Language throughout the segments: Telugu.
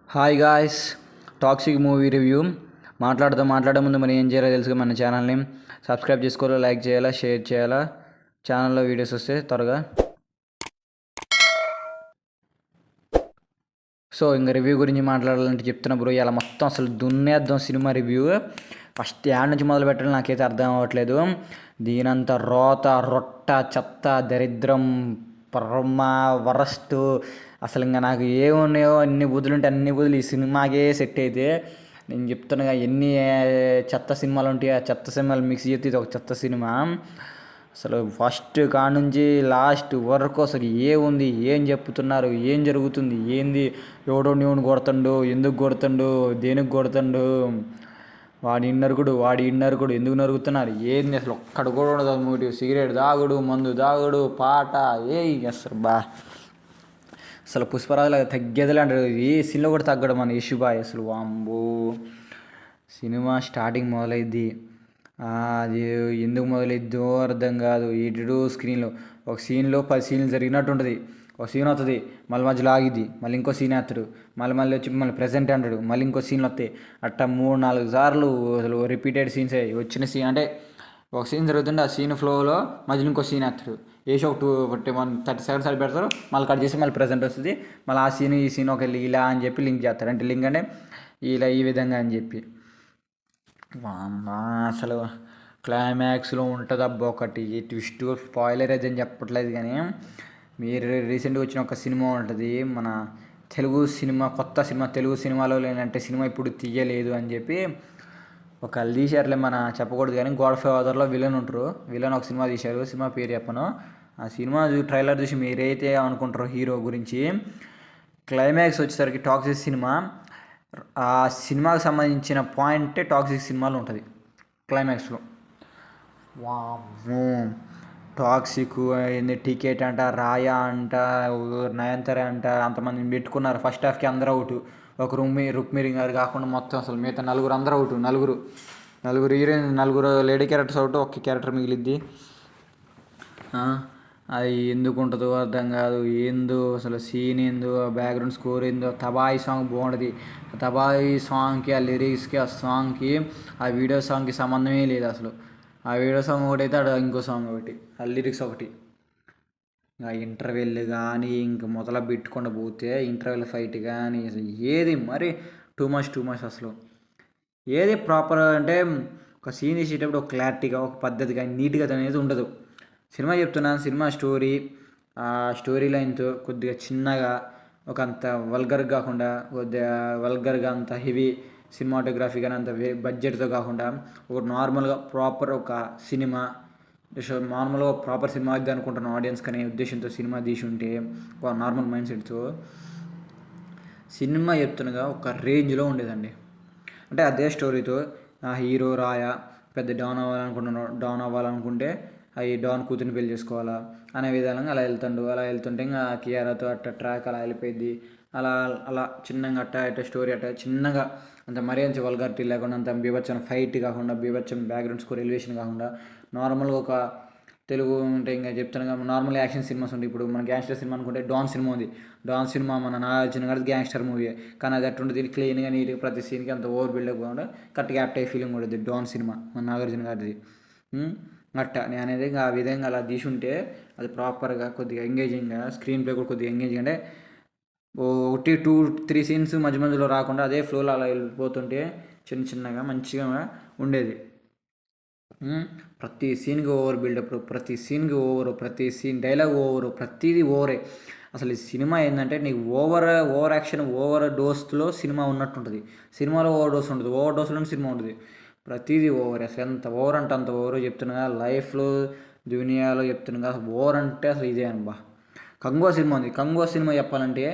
Hi guys, toxic movie review మాట్లాడే ముందు మరి ఏం చేయాలో తెలుసుగా మన ఛానల్ని సబ్స్క్రైబ్ చేసుకోవాలా, లైక్ చేయాలా, షేర్ చేయాలా. ఛానల్లో వీడియోస్ వస్తే త్వరగా. సో ఇంకా రివ్యూ గురించి మాట్లాడాలంటే చెప్తున్నా బ్రో, ఇలా మొత్తం అసలు దున్నేద్దాం సినిమా రివ్యూ. ఫస్ట్ యాడ్ నుంచి మొదలు పెట్టాలి నాకైతే అర్థం అవ్వట్లేదు. దీనంత రోత రొట్ట చెత్త దరిద్రం పరమ వరస్ట్ అసలు ఇంకా నాకు ఏమున్నాయో అన్ని బుద్ధులుంటే అన్ని బుద్ధులు ఈ సినిమాకే సెట్ అయితే. నేను చెప్తున్నాగా ఎన్ని చెత్త సినిమాలు ఉంటాయి, ఆ చెత్త సినిమాలు మిక్స్ చేస్తే ఇది ఒక చెత్త సినిమా. అసలు ఫస్ట్ కాడ నుంచి లాస్ట్ వరకు అసలు ఏముంది, ఏం చెప్తున్నారు, ఏం జరుగుతుంది, ఏంది, ఎవడో నీవుని కొడుతుండు, ఎందుకు కొడుతుండు, దేనికి కొడుతుండు, వాడి నరుకుడు ఎందుకు నరుగుతున్నారు, ఏంది అసలు ఒక్కడు కూడా ఉండదు మోటివ్. సిగరెట్ తాగుడు, మందు తాగుడు, పాట అసలు అసలు పుష్పరాజులాగా తగ్గేదిలే అంటారు. ఏ సీన్లో కూడా తగ్గడు మన యశుబాయ్. అసలు వాంబో సినిమా స్టార్టింగ్ మొదలైద్ది, అది ఎందుకు మొదలైద్దో అర్థం కాదు. ఇటు స్క్రీన్లో ఒక సీన్లో 10 సీన్లు జరిగినట్టు ఉంటుంది. ఒక సీన్ వస్తుంది, మళ్ళీ మధ్యలో ఆగిద్ది, మళ్ళీ ఇంకో సీన్ వేస్తాడు, మళ్ళీ వచ్చి మళ్ళీ ప్రెజెంట్ అంటాడు, మళ్ళీ ఇంకో సీన్లు వస్తాయి. అట్టా 3-4 సార్లు అసలు రిపీటెడ్ సీన్స్ వచ్చిన సీన్. అంటే ఒక సీన్ జరుగుతుంటే ఆ సీన్ ఫ్లోలో మధ్యలో ఇంకో సీన్ వేస్తాడు, వేసి ఒక 30 సెకండ్స్ అది పెడతారు, మళ్ళీ కట్ చేసి మళ్ళీ ప్రెజెంట్ వస్తుంది, మళ్ళీ ఆ సీన్ ఈ సీన్ ఒక ఇలా అని చెప్పి లింక్ చేస్తారు. అంటే లింక్ అంటే ఇలా ఈ విధంగా అని చెప్పి. అసలు క్లైమాక్స్లో ఉంటుంది అబ్బా ఒకటి ట్విస్ట్. స్పాయిలర్ అయితే అని చెప్పట్లేదు, కానీ మీరు రీసెంట్గా వచ్చిన ఒక సినిమా ఉంటుంది మన తెలుగు సినిమా, కొత్త సినిమా, తెలుగు సినిమాలో లేనంటే సినిమా ఇప్పుడు తీయలేదు అని చెప్పి ఒక తీశారులే, మన చెప్పకూడదు కానీ గాడ్ ఫాదర్లో విలన్ ఉంటారు. విలన్ ఒక సినిమా తీశారు, సినిమా పేరు చెప్పను. ఆ సినిమా ట్రైలర్ చూసి మీరైతే అనుకుంటారో హీరో గురించి. క్లైమాక్స్ వచ్చేసరికి టాక్సిక్ సినిమా, ఆ సినిమాకి సంబంధించిన పాయింటే టాక్సిక్ సినిమాలో ఉంటుంది క్లైమాక్స్లో. వామ్మో టాక్సిక్ ఏంది, టికెట్ అంట, రాయా అంట, నయనతార అంట, అంతమందిని పెట్టుకున్నారు. ఫస్ట్ హాఫ్కి అందరూ అవుట్, ఒక రుక్మిణి గారు కాకుండా మొత్తం అసలు మిగతా నలుగురు అందరూ అవుట్. నలుగురు హీరోయిన్, నలుగురు లేడీ క్యారెక్టర్స్ అవుట్, ఒక్క క్యారెక్టర్ మిగిలిద్ది. అది ఎందుకు ఉంటుందో అర్థం కాదు. ఏందో అసలు సీన్ ఏందో, బ్యాక్గ్రౌండ్ స్కోర్ ఏందో, తబాయి సాంగ్ బాగుంటుంది. తబాయి సాంగ్కి, ఆ లిరిక్స్కి, ఆ సాంగ్కి, ఆ వీడియో సాంగ్కి సంబంధమే లేదు అసలు. ఆ వీడియో సాంగ్ ఒకటి అయితే అక్కడ ఇంకో సాంగ్ ఒకటి, ఆ లిరిక్స్ ఒకటి. ఇంకా ఇంటర్వెల్ కానీ ఇంకా మొదలు పెట్టుకుండా పోతే ఇంటర్వెల్ ఫైట్ కానీ అసలు ఏది మరి టూ మచ్ అసలు. ఏది ప్రాపర్ అంటే ఒక సీన్ తీసేటప్పుడు ఒక క్లారిటీగా, ఒక పద్ధతిగా, నీట్గా అనేది ఉండదు. సినిమా చెప్తున్నాను, సినిమా స్టోరీ, ఆ స్టోరీ లైన్తో కొద్దిగా చిన్నగా, ఒక అంత వల్గర్ కాకుండా, కొద్దిగా వల్గర్గా అంత హెవీ సినిమాటోగ్రఫీ కానీ అంత బడ్జెట్తో కాకుండా ఒక నార్మల్గా ప్రాపర్ ఒక సినిమా, నార్మల్గా ప్రాపర్ సినిమా ఇది అనుకుంటున్నాను ఆడియన్స్ అనే ఉద్దేశంతో సినిమా తీసి ఉంటే, ఒక నార్మల్ మైండ్ సెట్తో సినిమా చెప్తున్నగా ఒక రేంజ్లో ఉండేదండి. అంటే అదే స్టోరీతో ఆ హీరో రాయా పెద్ద డాన్ అవ్వాలనుకుంటే అవి డాన్ కూతురిని పెళ్లి చేసుకోవాలా అనే విధానంగా అలా వెళ్తుంటే ఇంకా కియారాతో అట్ట ట్రాక్ అలా వెళ్ళిపోయింది. అలా అలా చిన్నగా అట్ట స్టోరీ చిన్నగా, అంత మరీ అంత వల్గారిటీ లేకుండా, అంత బీభత్సం ఫైట్ కాకుండా, బీభత్సం బ్యాక్గ్రౌండ్ స్కోర్ ఎలివేషన్ కాకుండా, నార్మల్గా ఒక తెలుగు అంటే ఇంకా చెప్తాను నార్మల్ యాక్షన్ సినిమాస్ ఉంటాయి. ఇప్పుడు మన గ్యాంగ్స్టర్ సినిమా అనుకుంటే డాన్ సినిమా ఉంది. డాన్ సినిమా మన నాగార్జున గారి గ్యాంగ్స్టర్ మూవీ, కానీ అది అట్టుంటుంది క్లీన్గా, నీట్గా, ప్రతి సీన్కి అంత ఓవర్ బిల్డప్ కాకుండా కరెక్ట్గా యాప్ట్ అయ్యే ఫీలింగ్ ఉంటుంది డాన్ సినిమా మన నాగార్జున గారిది. అట్ట నేను అనేది ఇంకా ఆ విధంగా అలా తీసుంటే అది ప్రాపర్గా కొద్దిగా ఎంగేజింగ్గా, స్క్రీన్ ప్లే కూడా కొద్దిగా ఎంగేజింగ్, అంటే 1-2-3 సీన్స్ మధ్యలో రాకుండా అదే ఫ్లోలో అలా వెళ్ళిపోతుంటే చిన్నగా మంచిగా ఉండేది. ప్రతి సీన్కి ఓవర్ బిల్డప్, ప్రతి సీన్కి ప్రతి సీన్ డైలాగ్ ప్రతిదీ ఓవరే. అసలు ఈ సినిమా ఏంటంటే నీకు ఓవర్ యాక్షన్, ఓవర్ డోస్లో సినిమా ఉన్నట్టుంటుంది. సినిమాలో ఓవర్ డోస్ ఉంటుంది, ఓవర్ డోస్లోనే సినిమా ఉంటుంది. ప్రతిదీ ఓవర్. అసలు ఎంత ఓవర్ అంటే అంత ఓవర్ చెప్తున్నా, లైఫ్లో దునియాలో చెప్తున్నా అసలు ఓవర్ అంటే అసలు ఇదే అబ్బా. కంగో సినిమా ఉంది. కంగో సినిమా చెప్పాలంటే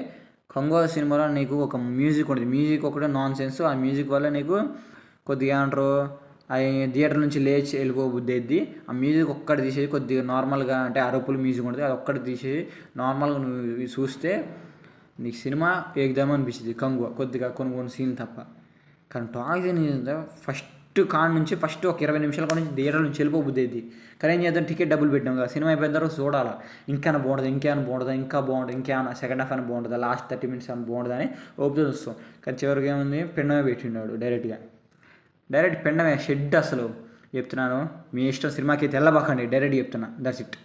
కంగో సినిమాలో నీకు ఒక మ్యూజిక్ ఉంటుంది. మ్యూజిక్ ఒకటే నాన్ సెన్స్. ఆ మ్యూజిక్ వల్ల నీకు కొద్దిగా ఏమంటారు, అవి థియేటర్ నుంచి లేచి వెళ్ళిపోబుద్ది అయింది. ఆ మ్యూజిక్ ఒక్కటి తీసేసి కొద్దిగా నార్మల్గా, అంటే అరుపులు మ్యూజిక్ ఉంటుంది, అది ఒక్కటి తీసేసి నార్మల్గా నువ్వు చూస్తే నీకు సినిమా ఏకదమ్ అనిపిస్తుంది కంగువ, కొద్దిగా కొన్ని సీన్ తప్ప. కానీ టాక్సిక్ ఫస్ట్ కాడ నుంచి ఫస్ట్ ఒక 20 నిమిషాల కాడ నుంచి థియేటర్ నుంచి వెళ్ళిపోబుద్ది. కానీ ఏం చేద్దాం, టికెట్ డబ్బులు పెట్టినాం కదా, సినిమా అయిపోయిన తర్వాత చూడాలా ఇంకేమైనా బాగుంటుంది, ఇంకేమైనా బాగుంటుందా, ఇంకా బాగుంటుంది, ఇంకేమైనా సెకండ్ హాఫ్ అని బాగుంటుందా, లాస్ట్ 30 మినిట్స్ అని బాగుంటుందని ఓపిక చూస్తాం. కానీ చివరికి ఏముంది, పెండమే పెట్టినాడు డైరెక్ట్ పెండమే షెడ్. అసలు చెప్తున్నాను, మీ ఇష్టం, సినిమాకి అయితే వెళ్ళబాకండి, డైరెక్ట్ చెప్తున్నా, దట్స్ ఇట్.